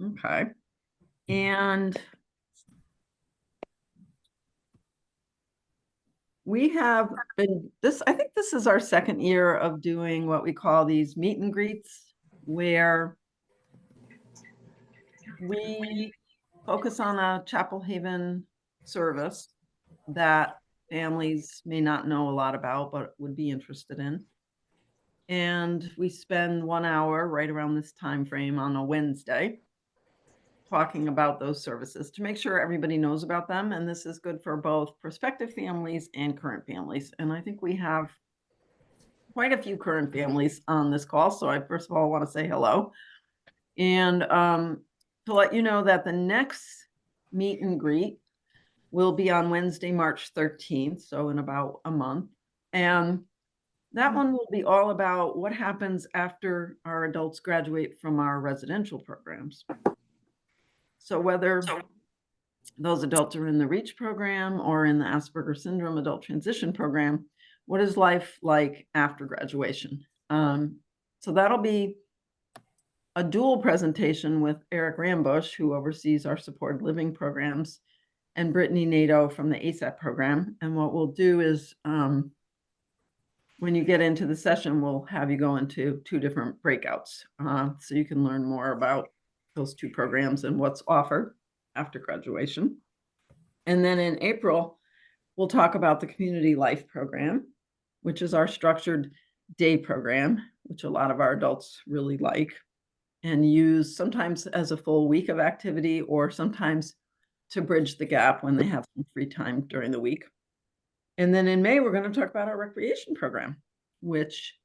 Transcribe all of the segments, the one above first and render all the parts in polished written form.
Okay. And we have been I think this is our second year of doing what we call these meet and greets, where we focus on a Chapel Haven service that families may not know a lot about, but would be interested in. And we spend 1 hour right around this time frame on a Wednesday talking about those services to make sure everybody knows about them. And this is good for both prospective families and current families. And I think we have quite a few current families on this call. So I first of all want to say hello. And to let you know that the next meet and greet will be on Wednesday, March 13th, so in about a month. And that one will be all about what happens after our adults graduate from our residential programs. So whether those adults are in the REACH program or in the Asperger Syndrome Adult Transition Program, what is life like after graduation? So that'll be a dual presentation with Eric Rambush, who oversees our supported living programs, and Brittany Nato from the ASAP program. And what we'll do is when you get into the session, we'll have you go into 2 different breakouts so you can learn more about those 2 programs and what's offered after graduation. And then in April, we'll talk about the Community Life program, which is our structured day program, which a lot of our adults really like and use sometimes as a full week of activity or sometimes to bridge the gap when they have some free time during the week. And then in May, we're going to talk about our recreation program, which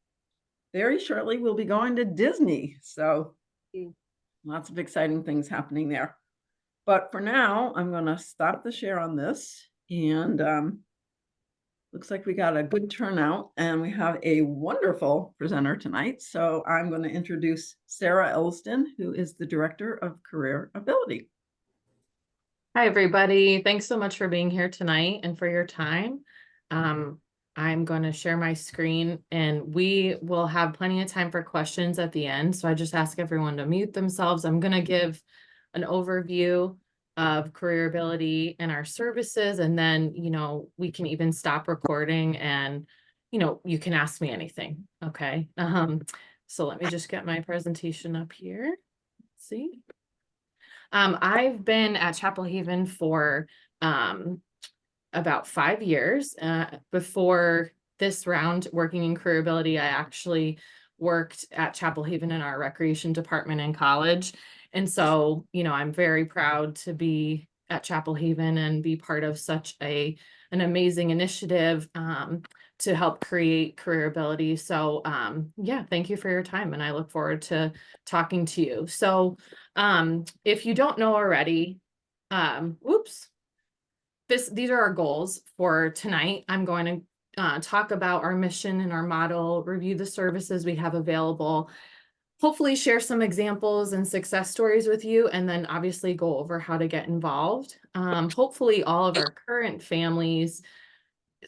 very shortly we'll be going to Disney. So lots of exciting things happening there. But for now, I'm going to stop the share on this. And looks like we got a good turnout and we have a wonderful presenter tonight. So I'm going to introduce Sarah Elsdon, who is the Director of CareerAbility. Hi, everybody. Thanks so much for being here tonight and for your time. I'm going to share my screen and we will have plenty of time for questions at the end. So I just ask everyone to mute themselves. I'm going to give an overview of CareerAbility and our services. And then, we can even stop recording and, you can ask me anything. Okay. So let me just get my presentation up here. Let's see. I've been at Chapel Haven for about 5 years. Before this round, working in CareerAbility, I actually worked at Chapel Haven in our recreation department in college. And so, I'm very proud to be at Chapel Haven and be part of such an amazing initiative to help create CareerAbility. So yeah, thank you for your time. And I look forward to talking to you. So if you don't know already, these are our goals for tonight. I'm going to talk about our mission and our model, review the services we have available, hopefully share some examples and success stories with you, and then obviously go over how to get involved. Hopefully all of our current families,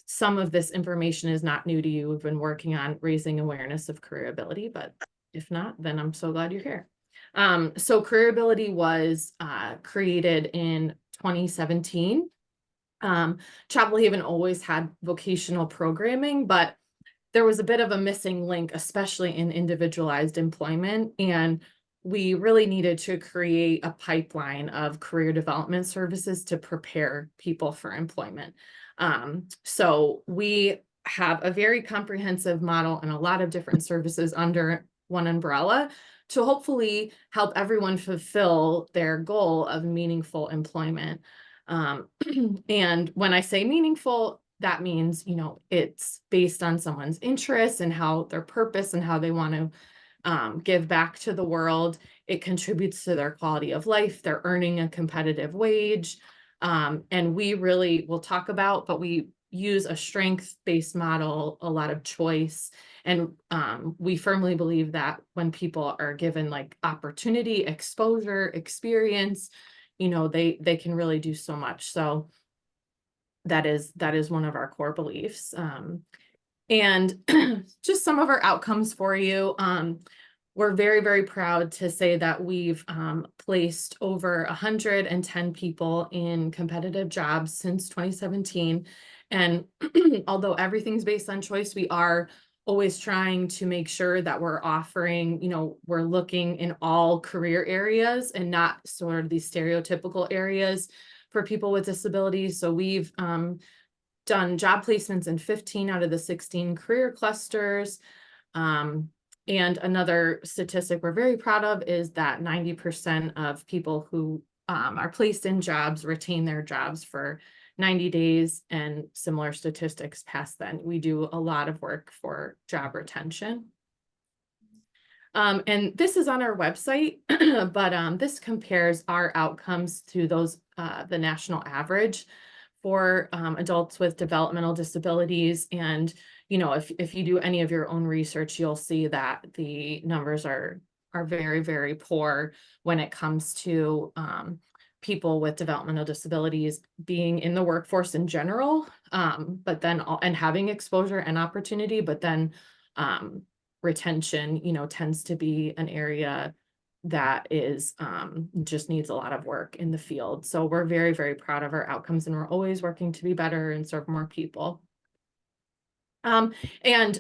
some of this information is not new to you. We've been working on raising awareness of CareerAbility, but if not, then I'm so glad you're here. So CareerAbility was created in 2017. Chapel Haven always had vocational programming, but there was a bit of a missing link, especially in individualized employment. And we really needed to create a pipeline of career development services to prepare people for employment. So we have a very comprehensive model and a lot of different services under one umbrella to hopefully help everyone fulfill their goal of meaningful employment. And when I say meaningful, that means, it's based on someone's interests and how their purpose and how they want to give back to the world. It contributes to their quality of life. They're earning a competitive wage. And we really will talk about, but we use a strength-based model, a lot of choice. And we firmly believe that when people are given like opportunity, exposure, experience, they can really do so much. So that is one of our core beliefs. And just some of our outcomes for you. we're very, very proud to say that we've placed over 110 people in competitive jobs since 2017. And although everything's based on choice, we are always trying to make sure that we're offering, we're looking in all career areas and not sort of these stereotypical areas for people with disabilities. So we've done job placements in 15 out of the 16 career clusters. And another statistic we're very proud of is that 90% of people who are placed in jobs retain their jobs for 90 days, and similar statistics past then. We do a lot of work for job retention. And this is on our website, but this compares our outcomes to those, the national average for adults with developmental disabilities. And, if you do any of your own research, you'll see that the numbers are very, very poor when it comes to people with developmental disabilities being in the workforce in general, but then and having exposure and opportunity, but then retention, tends to be an area that is just needs a lot of work in the field. So we're very, very proud of our outcomes, and we're always working to be better and serve more people. And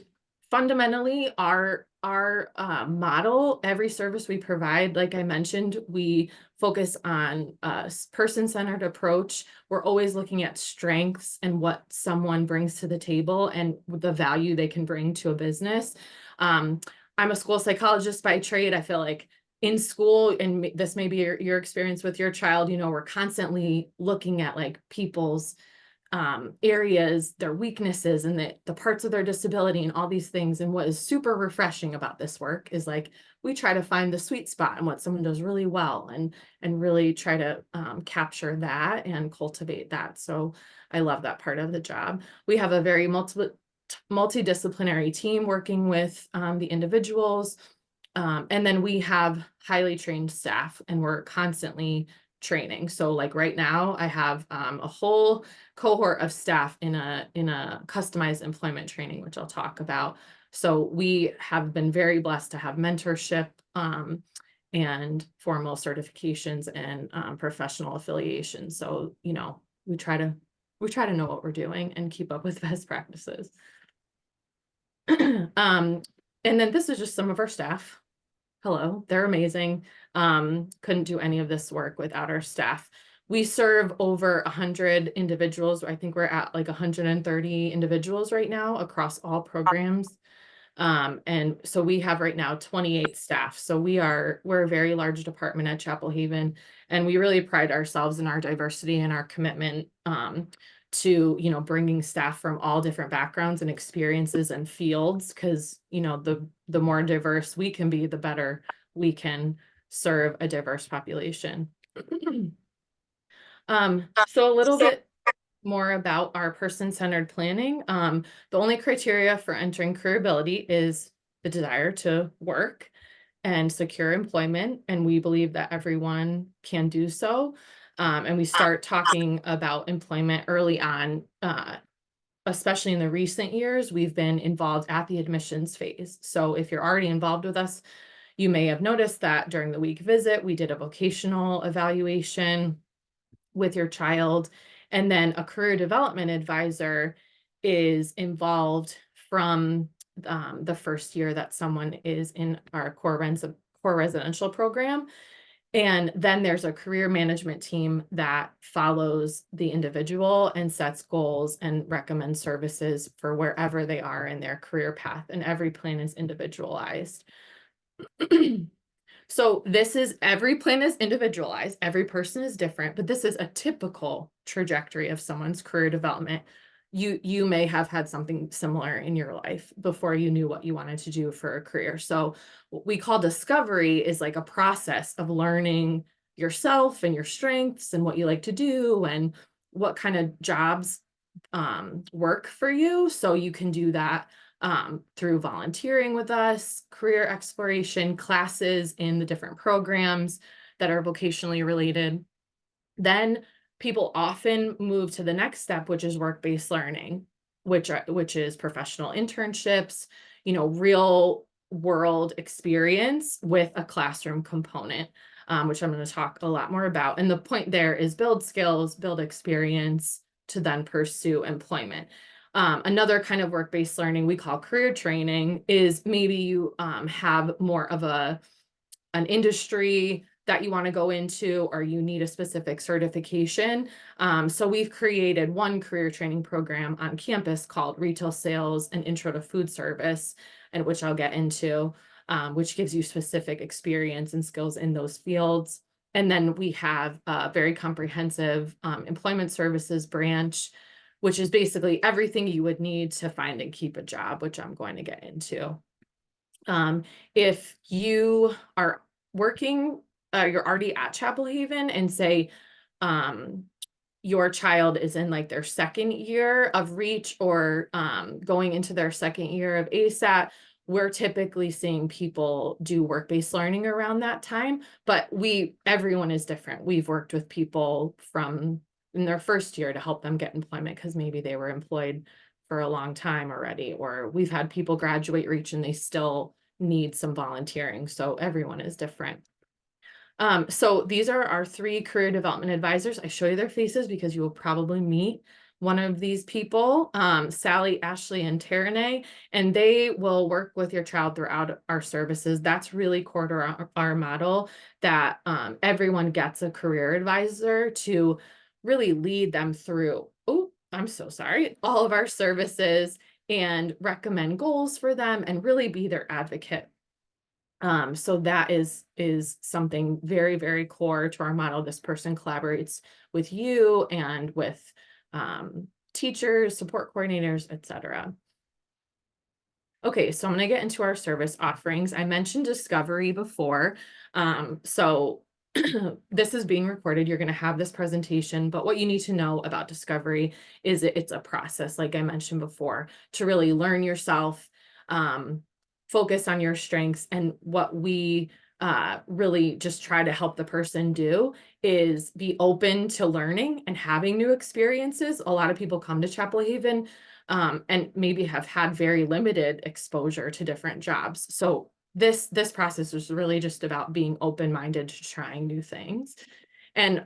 fundamentally, our model, every service we provide, like I mentioned, we focus on a person-centered approach. We're always looking at strengths and what someone brings to the table and the value they can bring to a business. I'm a school psychologist by trade. I feel like in school, and this may be your experience with your child, we're constantly looking at like people's areas, their weaknesses, and the parts of their disability and all these things. And what is super refreshing about this work is like we try to find the sweet spot and what someone does really well, and really try to capture that and cultivate that. So I love that part of the job. We have a very multidisciplinary team working with the individuals. And then we have highly trained staff, and we're constantly training. So like right now I have a whole cohort of staff in a customized employment training, which I'll talk about. So we have been very blessed to have mentorship and formal certifications and professional affiliations. So, we try to know what we're doing and keep up with best practices. And then this is just some of our staff. Hello, they're amazing. Couldn't do any of this work without our staff. We serve over 100 individuals. I think we're at like 130 individuals right now across all programs. And so we have right now 28 staff. So we're a very large department at Chapel Haven, and we really pride ourselves in our diversity and our commitment to, bringing staff from all different backgrounds and experiences and fields, because, the more diverse we can be, the better we can serve a diverse population. So a little bit more about our person-centered planning. The only criteria for entering CareerAbility is the desire to work and secure employment, and we believe that everyone can do so. And we start talking about employment early on, especially in the recent years. We've been involved at the admissions phase. So if you're already involved with us, you may have noticed that during the week visit, we did a vocational evaluation with your child. And then a career development advisor is involved from the first year that someone is in our core residential program. And then there's a career management team that follows the individual and sets goals and recommends services for wherever they are in their career path. And every plan is individualized. So every plan is individualized. Every person is different, but this is a typical trajectory of someone's career development. You may have had something similar in your life before you knew what you wanted to do for a career. So what we call discovery is like a process of learning yourself and your strengths and what you like to do and what kind of jobs work for you. So you can do that through volunteering with us, career exploration, classes in the different programs that are vocationally related. Then people often move to the next step, which is work-based learning, which is professional internships, real world experience with a classroom component, which I'm going to talk a lot more about. And the point there is build skills, build experience to then pursue employment. Another kind of work-based learning we call career training is maybe you have more of an industry that you want to go into, or you need a specific certification. So we've created one career training program on campus called Retail Sales and Intro to Food Service, and which I'll get into, which gives you specific experience and skills in those fields. And then we have a very comprehensive employment services branch, which is basically everything you would need to find and keep a job, which I'm going to get into. If you are working, you're already at Chapel Haven, and say your child is in like their second year of REACH, or going into their second year of ASAT, we're typically seeing people do work-based learning around that time, but everyone is different. We've worked with people from in their first year to help them get employment because maybe they were employed for a long time already, or we've had people graduate REACH and they still need some volunteering. So everyone is different. So these are our 3 career development advisors. I show you their faces because you will probably meet one of these people, Sally, Ashley, and Taranay, and they will work with your child throughout our services. That's really core to our model, that everyone gets a career advisor to really lead them through, oh, I'm so sorry, all of our services, and recommend goals for them and really be their advocate. So that is something very, very core to our model. This person collaborates with you and with teachers, support coordinators, etc. Okay, so I'm going to get into our service offerings. I mentioned discovery before. So this is being recorded. You're going to have this presentation, but what you need to know about discovery is it's a process, like I mentioned before, to really learn yourself, focus on your strengths. And what we really just try to help the person do is be open to learning and having new experiences. A lot of people come to Chapel Haven and maybe have had very limited exposure to different jobs. So this process is really just about being open-minded to trying new things. And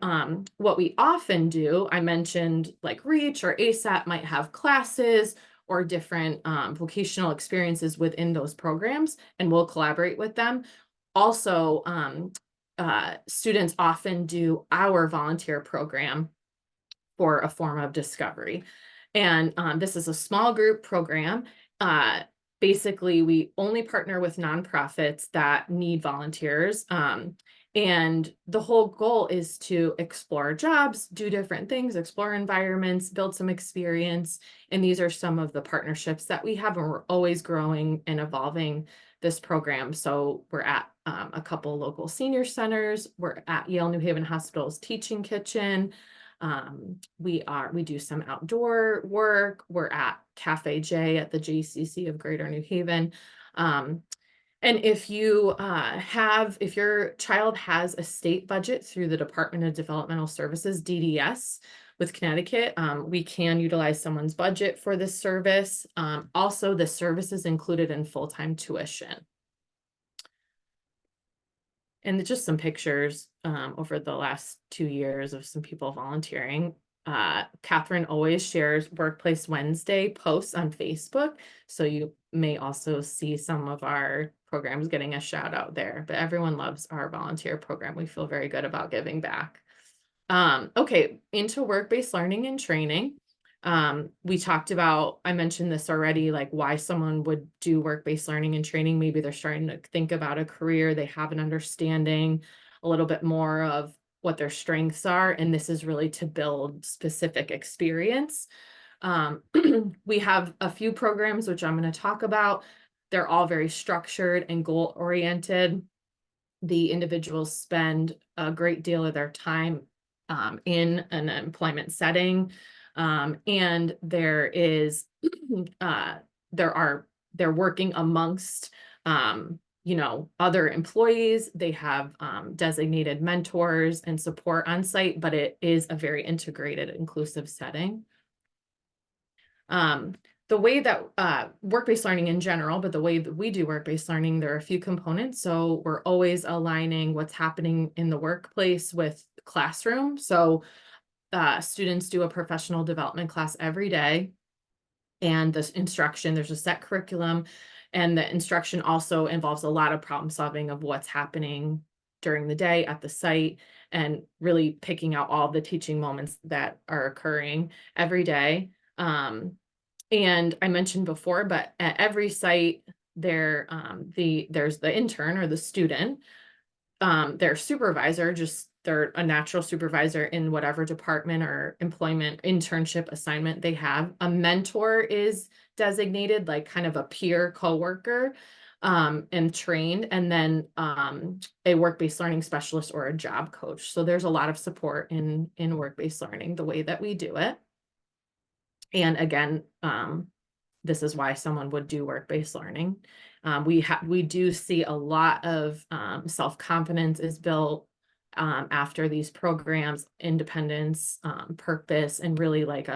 what we often do, I mentioned like REACH or ASAT might have classes or different vocational experiences within those programs, and we'll collaborate with them. Also, students often do our volunteer program for a form of discovery. And this is a small group program. Basically, we only partner with nonprofits that need volunteers. And the whole goal is to explore jobs, do different things, explore environments, build some experience. And these are some of the partnerships that we have, and we're always growing and evolving this program. So we're at a couple local senior centers. We're at Yale New Haven Hospital's Teaching Kitchen. We do some outdoor work. We're at Cafe J at the JCC of Greater New Haven. And if you if your child has a state budget through the Department of Developmental Services, DDS, with Connecticut, we can utilize someone's budget for this service. Also, the service is included in full-time tuition. And just some pictures over the last 2 years of some people volunteering. Catherine always shares Workplace Wednesday posts on Facebook, so you may also see some of our programs getting a shout out there, but everyone loves our volunteer program. We feel very good about giving back. Okay, into work-based learning and training. We talked about, I mentioned this already, like why someone would do work-based learning and training. Maybe they're starting to think about a career, they have an understanding a little bit more of what their strengths are, and this is really to build specific experience. We have a few programs which I'm going to talk about. They're all very structured and goal-oriented. The individuals spend a great deal of their time in an employment setting. And there is, they're working amongst, other employees. They have designated mentors and support on site, but it is a very integrated, inclusive setting. the way that work-based learning in general, but the way that we do work-based learning, there are a few components. So we're always aligning what's happening in the workplace with classroom. So students do a professional development class every day. And the instruction, there's a set curriculum, and the instruction also involves a lot of problem solving of what's happening during the day at the site, and really picking out all the teaching moments that are occurring every day. And I mentioned before, but at every site there, there's the intern or the student, their supervisor, just they're a natural supervisor in whatever department or employment internship assignment they have. A mentor is designated, like kind of a peer coworker, and trained, and then a work-based learning specialist or a job coach. So there's a lot of support in work-based learning, the way that we do it. And again, this is why someone would do work-based learning. We do see a lot of self-confidence is built after these programs, independence, purpose, and really like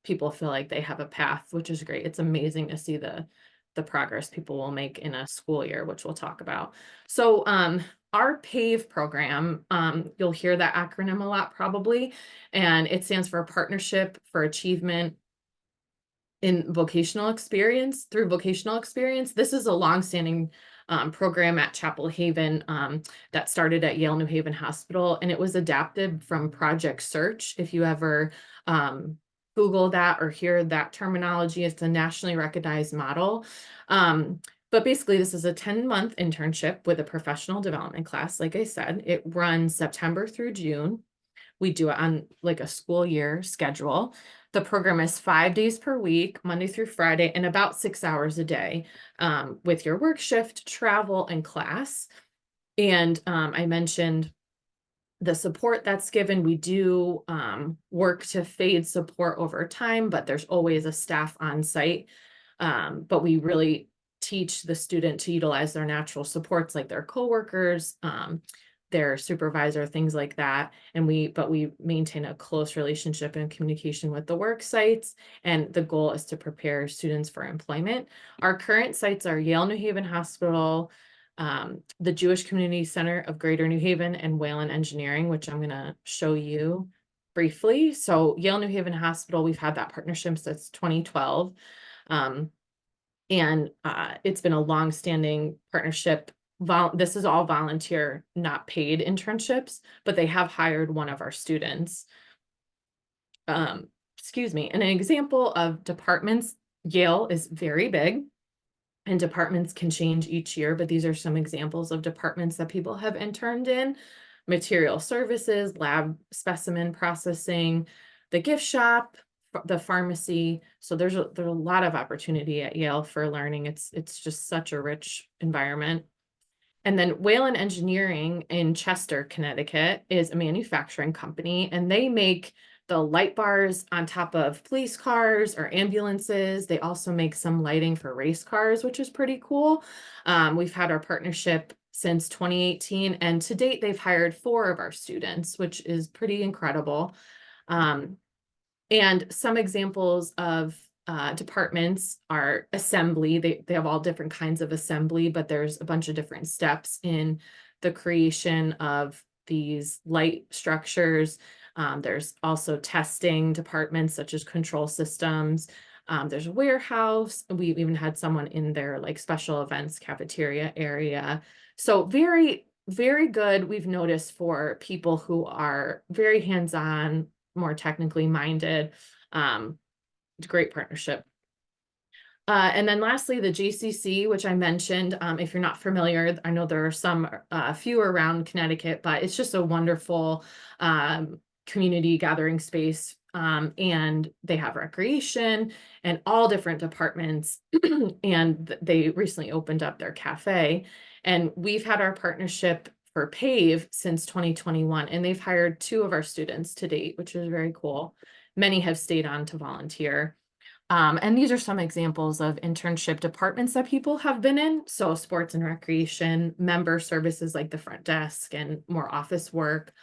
people feel like they have a path, which is great. It's amazing to see the progress people will make in a school year, which we'll talk about. So our PAVE program, you'll hear that acronym a lot probably, and it stands for Partnership for Achievement in Vocational Experience, through vocational experience. This is a longstanding program at Chapel Haven that started at Yale New Haven Hospital, and it was adapted from Project Search. If you ever Google that or hear that terminology, it's a nationally recognized model. But basically, this is a 10-month internship with a professional development class. Like I said, it runs September through June. We do it on like a school year schedule. The program is 5 days per week, Monday through Friday, and about 6 hours a day, with your work shift, travel, and class. And I mentioned the support that's given. We do work to fade support over time, but there's always a staff on site. But we really teach the student to utilize their natural supports, like their coworkers, their supervisor, things like that. And we maintain a close relationship and communication with the work sites. And the goal is to prepare students for employment. Our current sites are Yale New Haven Hospital, the Jewish Community Center of Greater New Haven, and Whalen Engineering, which I'm going to show you briefly. So Yale New Haven Hospital, we've had that partnership since 2012. And it's been a long-standing partnership. This is all volunteer, not paid internships, but they have hired one of our students. Excuse me. And an example of departments, Yale is very big, and departments can change each year, but these are some examples of departments that people have interned in: material services, lab specimen processing, the gift shop, the pharmacy. So there's a lot of opportunity at Yale for learning. It's just such a rich environment. And then Whalen Engineering in Chester, Connecticut is a manufacturing company, and they make the light bars on top of police cars or ambulances. They also make some lighting for race cars, which is pretty cool. We've had our partnership since 2018, and to date, they've hired 4 of our students, which is pretty incredible. And some examples of departments are assembly. They have all different kinds of assembly, but there's a bunch of different steps in the creation of these light structures. There's also testing departments such as control systems. There's a warehouse. We've even had someone in their like special events cafeteria area. So very, very good. We've noticed for people who are very hands-on, more technically minded. It's a great partnership. And then lastly, the JCC, which I mentioned. If you're not familiar, I know there are some few around Connecticut, but it's just a wonderful community gathering space. And they have recreation and all different departments. And they recently opened up their cafe. And we've had our partnership for PAVE since 2021, and they've hired 2 of our students to date, which is very cool. Many have stayed on to volunteer. And these are some examples of internship departments that people have been in. So sports and recreation, member services like the front desk and more office work,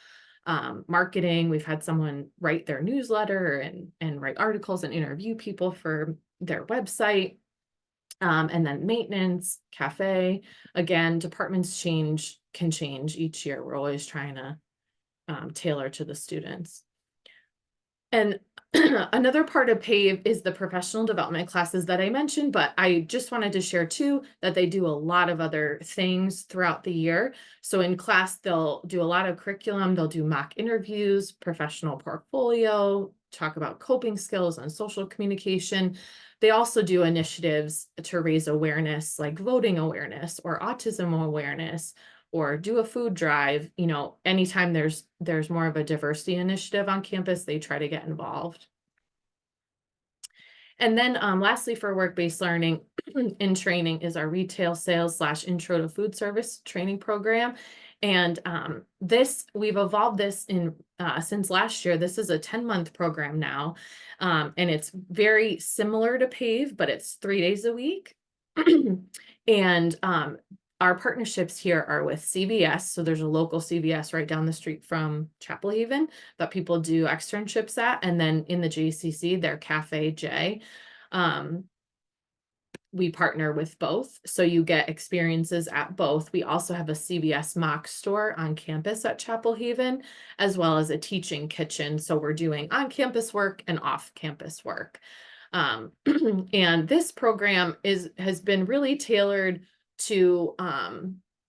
marketing. We've had someone write their newsletter and write articles and interview people for their website, and then maintenance, cafe. Again, departments can change each year. We're always trying to tailor to the students. And another part of PAVE is the professional development classes that I mentioned, but I just wanted to share too that they do a lot of other things throughout the year. So in class, they'll do a lot of curriculum, they'll do mock interviews, professional portfolio, talk about coping skills and social communication. They also do initiatives to raise awareness, like voting awareness or autism awareness, or do a food drive. You know, anytime there's more of a diversity initiative on campus, they try to get involved. And then lastly, for work-based learning in training is our retail sales / intro to food service training program. And we've evolved this since last year. This is a 10-month program now. And it's very similar to PAVE, but it's 3 days a week. And our partnerships here are with CVS. So there's a local CVS right down the street from Chapel Haven that people do externships at. And then in the JCC, their Cafe J. We partner with both. So you get experiences at both. We also have a CVS mock store on campus at Chapel Haven, as well as a teaching kitchen. So we're doing on-campus work and off-campus work. And this program has been really tailored to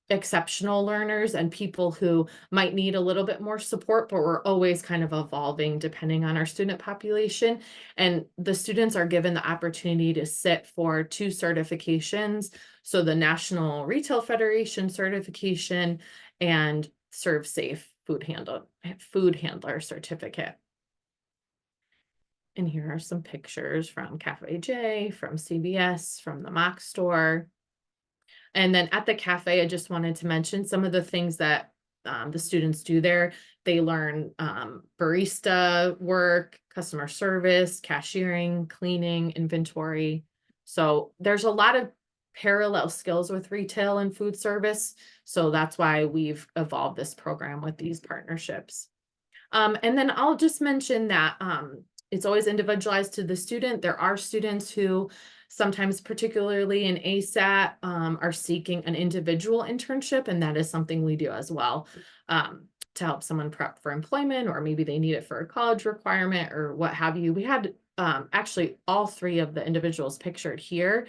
exceptional learners and people who might need a little bit more support, but we're always kind of evolving depending on our student population. And the students are given the opportunity to sit for 2 certifications. So the National Retail Federation certification and Serve Safe food handler certificate. And here are some pictures from Cafe J, from CVS, from the mock store. And then at the cafe, I just wanted to mention some of the things that the students do there. They learn barista work, customer service, cashiering, cleaning, inventory. So there's a lot of parallel skills with retail and food service. So that's why we've evolved this program with these partnerships. And then I'll just mention that it's always individualized to the student. There are students who sometimes, particularly in ASAT, are seeking an individual internship, and that is something we do as well to help someone prep for employment, or maybe they need it for a college requirement or what have you. We had actually all 3 of the individuals pictured here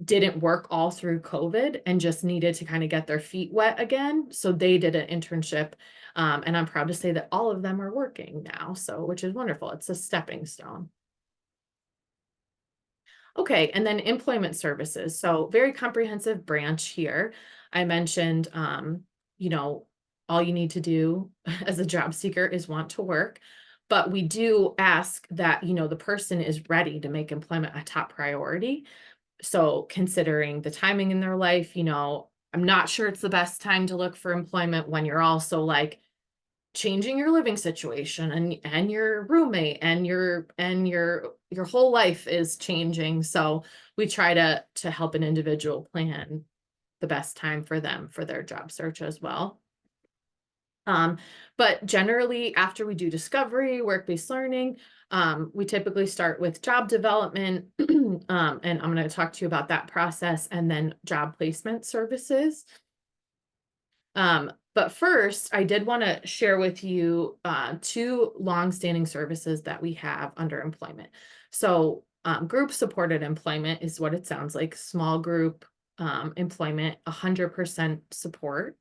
didn't work all through COVID and just needed to kind of get their feet wet again. So they did an internship. And I'm proud to say that all of them are working now, which is wonderful. It's a stepping stone. Okay, and then employment services. So very comprehensive branch here. I mentioned, you know, all you need to do as a job seeker is want to work. But we do ask that, you know, the person is ready to make employment a top priority. So considering the timing in their life, you know, I'm not sure it's the best time to look for employment when you're also like changing your living situation and your roommate and your whole life is changing. So we try to help an individual plan the best time for them for their job search as well. But generally, after we do discovery, work-based learning, we typically start with job development, and I'm going to talk to you about that process, and then job placement services. But first, I did want to share with you 2 longstanding services that we have under employment. So group supported employment is what it sounds like, small group employment, 100% support.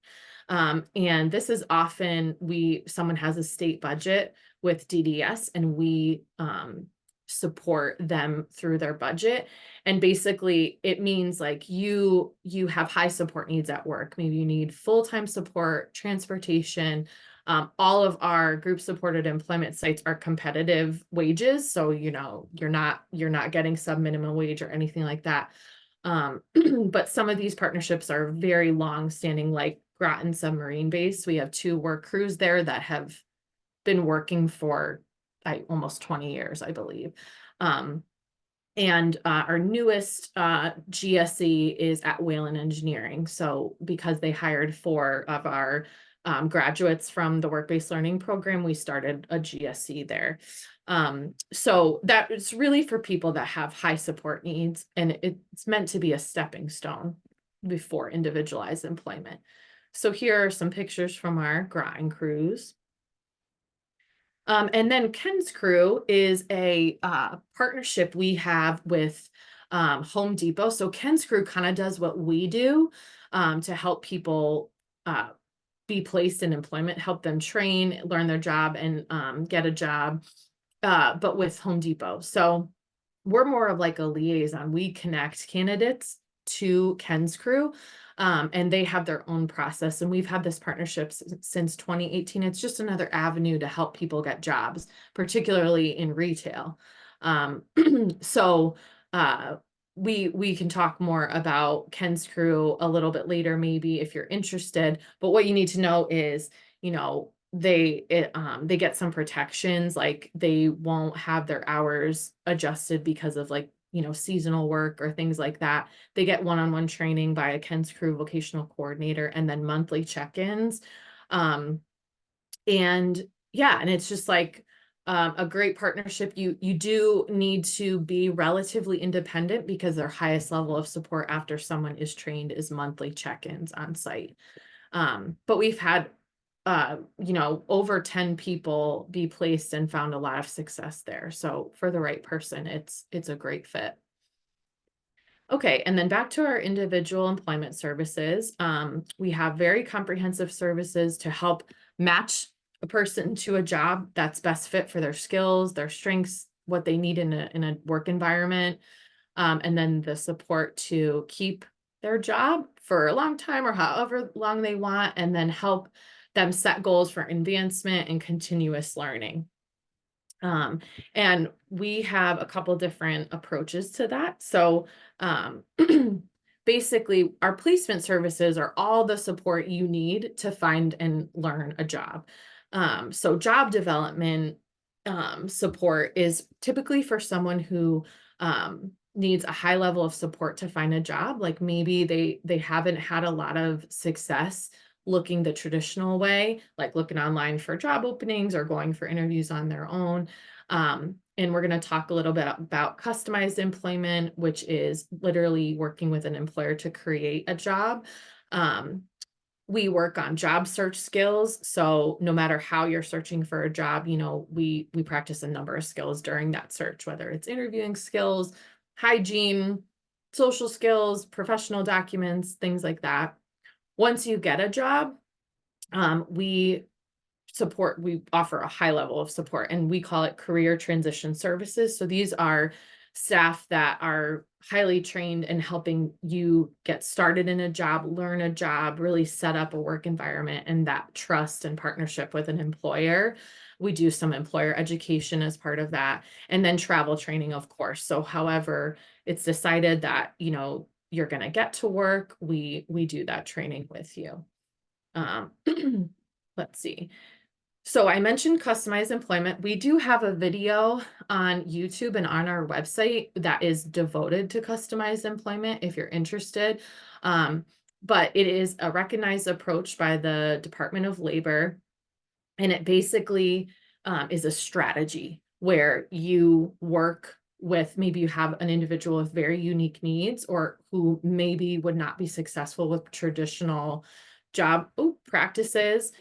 And this is often someone has a state budget with DDS, and we support them through their budget. And basically it means like you have high support needs at work. Maybe you need full-time support, transportation. All of our group supported employment sites are competitive wages. So, you know, you're not getting sub minimum wage or anything like that. But some of these partnerships are very long standing, like Groton Submarine Base. We have 2 work crews there that have been working for almost 20 years, I believe. And our newest GSE is at Whalen Engineering. So because they hired 4 of our graduates from the work-based learning program, we started a GSC there. So that is really for people that have high support needs, and it's meant to be a stepping stone before individualized employment. So here are some pictures from our grind cruise. And then Ken's Crew is a partnership we have with Home Depot. So Ken's Crew kind of does what we do to help people be placed in employment, help them train, learn their job, and get a job, but with Home Depot. So we're more of like a liaison. We connect candidates to Ken's Crew, and they have their own process. And we've had this partnership since 2018. It's just another avenue to help people get jobs, particularly in retail. So we can talk more about Ken's Crew a little bit later, maybe if you're interested. But what you need to know is, they get some protections, like they won't have their hours adjusted because of like, seasonal work or things like that. They get one-on-one training by a Ken's Crew vocational coordinator, and then monthly check-ins. And yeah, and it's just like a great partnership. You do need to be relatively independent because their highest level of support after someone is trained is monthly check-ins on site. But we've had over 10 people be placed and found a lot of success there. So for the right person, it's a great fit. Okay, and then back to our individual employment services. We have very comprehensive services to help match a person to a job that's best fit for their skills, their strengths, what they need in a work environment, and then the support to keep their job for a long time or however long they want, and then help them set goals for advancement and continuous learning. And we have a couple different approaches to that. So basically, our placement services are all the support you need to find and learn a job. So job development support is typically for someone who needs a high level of support to find a job. Like maybe they haven't had a lot of success looking the traditional way, like looking online for job openings or going for interviews on their own. And we're going to talk a little bit about customized employment, which is literally working with an employer to create a job. We work on job search skills. So no matter how you're searching for a job, we practice a number of skills during that search, whether it's interviewing skills, hygiene, social skills, professional documents, things like that. Once you get a job, we offer a high level of support, and we call it career transition services. So these are staff that are highly trained in helping you get started in a job, learn a job, really set up a work environment, and that trust and partnership with an employer. We do some employer education as part of that, and then travel training, of course. So however it's decided that, you're going to get to work, we do that training with you. Let's see. So I mentioned customized employment. We do have a video on YouTube and on our website that is devoted to customized employment if you're interested. But it is a recognized approach by the Department of Labor. And it basically is a strategy where you work with, maybe you have an individual with very unique needs or who maybe would not be successful with traditional job practices.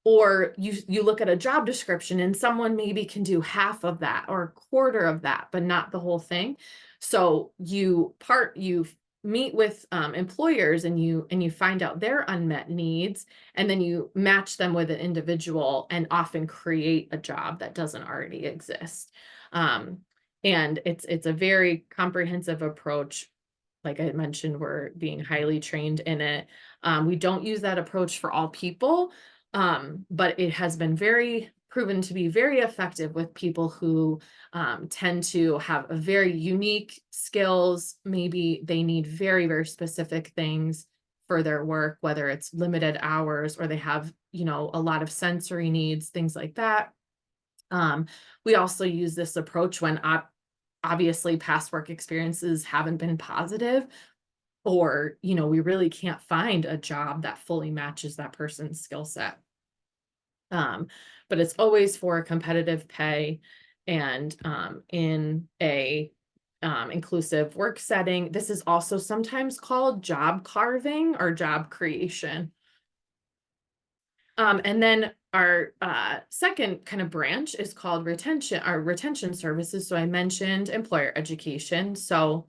Or you look at a job description and someone maybe can do half of that or a quarter of that, but not the whole thing. So you meet with employers and you find out their unmet needs, and then you match them with an individual and often create a job that doesn't already exist. And it's a very comprehensive approach. Like I mentioned, we're being highly trained in it. We don't use that approach for all people, but it has been proven to be very effective with people who tend to have a very unique skills. Maybe they need very, very specific things for their work, whether it's limited hours or they have, a lot of sensory needs, things like that. We also use this approach when obviously past work experiences haven't been positive, or, you know, we really can't find a job that fully matches that person's skill set. But it's always for competitive pay and in a inclusive work setting. This is also sometimes called job carving or job creation. And then our second kind of branch is called retention services. So I mentioned employer education. So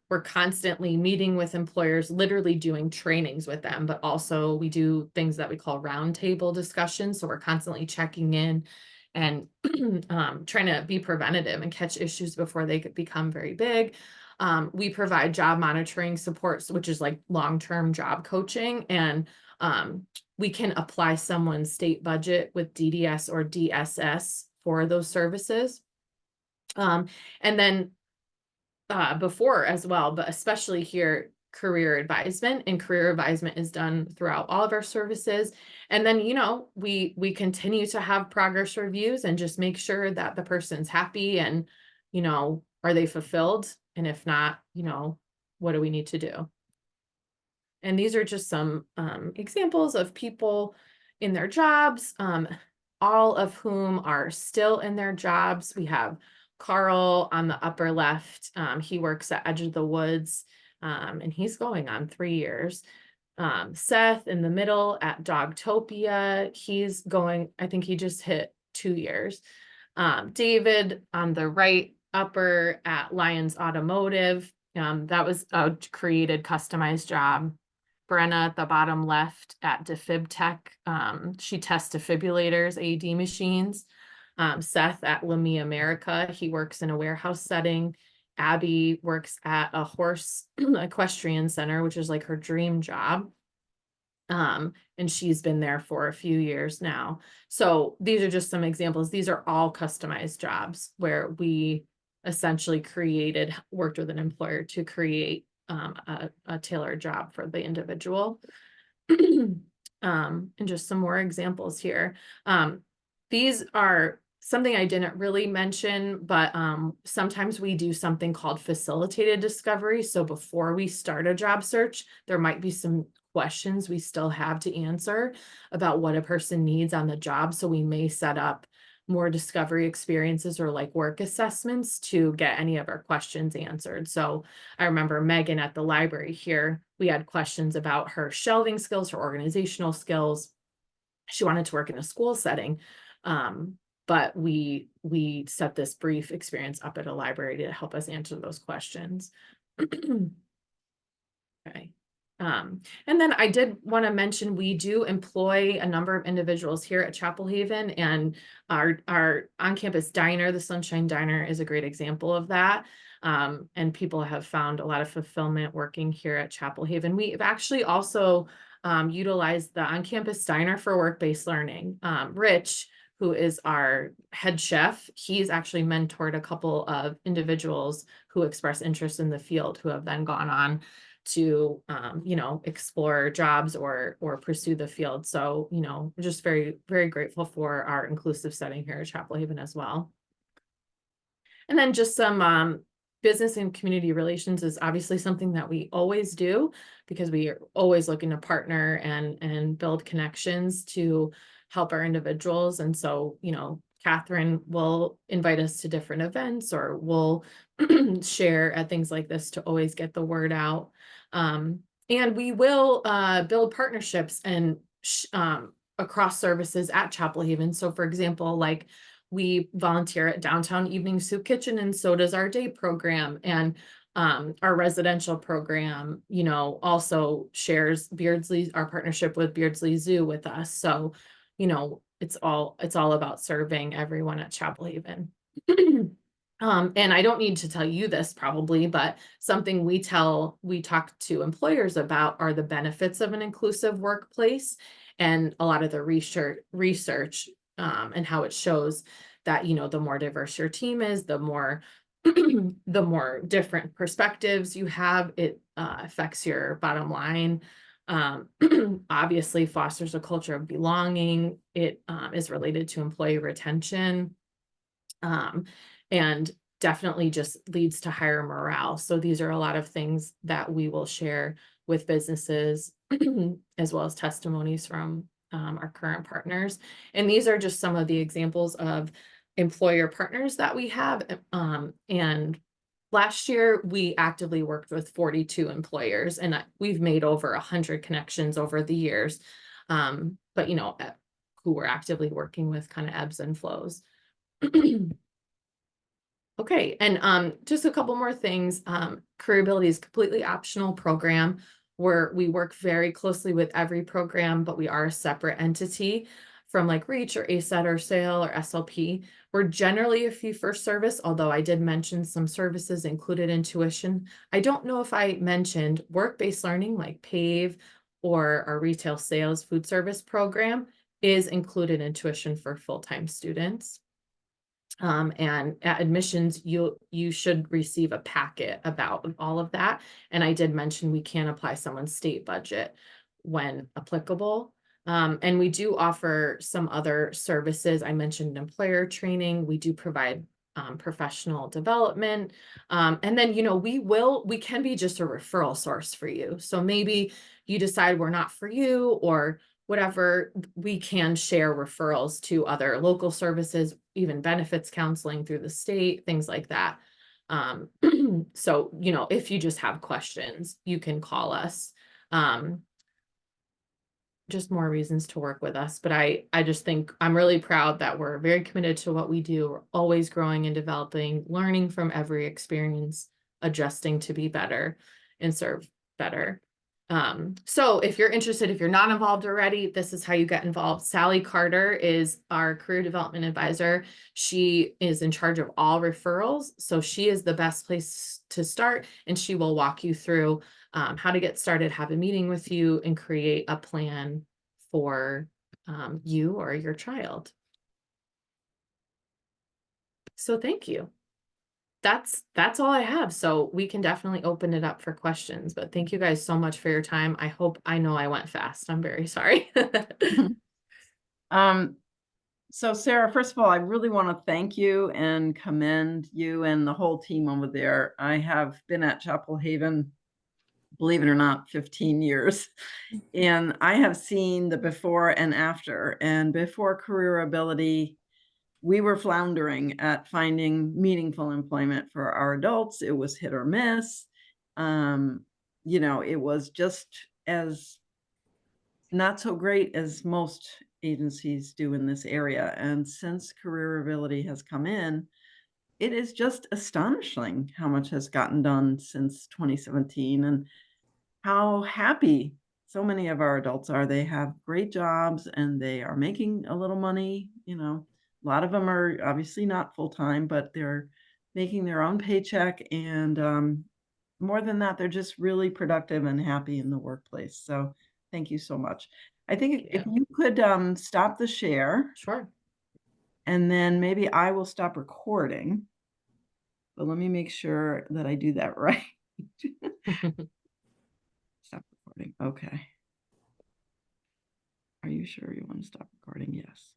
we're constantly meeting with employers, literally doing trainings with them, but also we do things that we call roundtable discussions. So we're constantly checking in and trying to be preventative and catch issues before they could become very big. We provide job monitoring supports, which is like long-term job coaching, and we can apply someone's state budget with DDS or DSS for those services. And then before as well, but especially here, career advisement, and career advisement is done throughout all of our services. And then, you know, we continue to have progress reviews and just make sure that the person's happy and, you know, are they fulfilled? And if not, you know, what do we need to do? And these are just some examples of people in their jobs, all of whom are still in their jobs. We have Carl on the upper left. He works at Edge of the Woods, and he's going on 3 years. Seth in the middle at Dogtopia. He's going, I think he just hit 2 years. David on the right upper at Lions Automotive. That was a created customized job. Brenna at the bottom left at Defib Tech. She tests defibrillators, AED machines. Seth at Lemmy America. He works in a warehouse setting. Abby works at a horse equestrian center, which is like her dream job. And she's been there for a few years now. So these are just some examples. These are all customized jobs where we essentially worked with an employer to create a tailored job for the individual. And just some more examples here. These are something I didn't really mention, but sometimes we do something called facilitated discovery. So before we start a job search, there might be some questions we still have to answer about what a person needs on the job. So we may set up more discovery experiences or like work assessments to get any of our questions answered. So I remember Megan at the library here, we had questions about her shelving skills, her organizational skills. She wanted to work in a school setting. But we set this brief experience up at a library to help us answer those questions. Okay. And then I did want to mention, we do employ a number of individuals here at Chapel Haven, and our on-campus diner, the Sunshine Diner, is a great example of that. And people have found a lot of fulfillment working here at Chapel Haven. We've actually also utilized the on-campus diner for work-based learning. Rich, who is our head chef, he's actually mentored a couple of individuals who express interest in the field, who have then gone on to, you know, explore jobs or pursue the field. So, you know, we're just very, very grateful for our inclusive setting here at Chapel Haven as well. And then just some business and community relations is obviously something that we always do, because we are always looking to partner and build connections to help our individuals. And so, you know, Catherine will invite us to different events, or we'll share at things like this to always get the word out. And we will build partnerships and across services at Chapel Haven. So for example, like we volunteer at Downtown Evening Soup Kitchen, and so does our day program. And our residential program, you know, also shares Beardsley, our partnership with Beardsley Zoo with us. So, you know, it's all about serving everyone at Chapel Haven. And I don't need to tell you this probably, but something we talk to employers about are the benefits of an inclusive workplace, and a lot of the research and how it shows that, you know, the more diverse your team is, the more the more different perspectives you have, it affects your bottom line. Obviously fosters a culture of belonging. It is related to employee retention. And definitely just leads to higher morale. So these are a lot of things that we will share with businesses as well as testimonies from our current partners. And these are just some of the examples of employer partners that we have. And last year, we actively worked with 42 employers, and we've made over 100 connections over the years. But who we're actively working with kind of ebbs and flows. Okay, and just a couple more things. CareerAbility is a completely optional program where we work very closely with every program, but we are a separate entity from like REACH or ASET or SAIL or SLP. We're generally a fee-for-service, although I did mention some services included in tuition. I don't know if I mentioned work-based learning like PAVE or our retail sales food service program is included in tuition for full-time students. And at admissions, you should receive a packet about all of that. And I did mention we can apply someone's state budget when applicable. And we do offer some other services. I mentioned employer training. We do provide professional development. And then, we can be just a referral source for you. So maybe you decide we're not for you or whatever, we can share referrals to other local services, even benefits counseling through the state, things like that. So, if you just have questions, you can call us. Just more reasons to work with us. But I just think I'm really proud that we're very committed to what we do. We're always growing and developing, learning from every experience, adjusting to be better and serve better. So if you're interested, if you're not involved already, this is how you get involved. Sally Carter is our career development advisor. She is in charge of all referrals. So she is the best place to start, and she will walk you through how to get started, have a meeting with you, and create a plan for you or your child. So thank you. That's all I have. So we can definitely open it up for questions, but thank you guys so much for your time. I know I went fast. I'm very sorry. So Sarah, first of all, I really want to thank you and commend you and the whole team over there. I have been at Chapel Haven, believe it or not, 15 years. And I have seen the before and after. And before CareerAbility, we were floundering at finding meaningful employment for our adults. It was hit or miss. It was just as not so great as most agencies do in this area. And since CareerAbility has come in, it is just astonishing how much has gotten done since 2017 and how happy so many of our adults are. They have great jobs and they are making a little money. A lot of them are obviously not full-time, but they're making their own paycheck. And more than that, they're just really productive and happy in the workplace. So thank you so much. I think if you could stop the share. Sure. And then maybe I will stop recording. But let me make sure that I do that right. Stop recording. Okay. Are you sure you want to stop recording? Yes.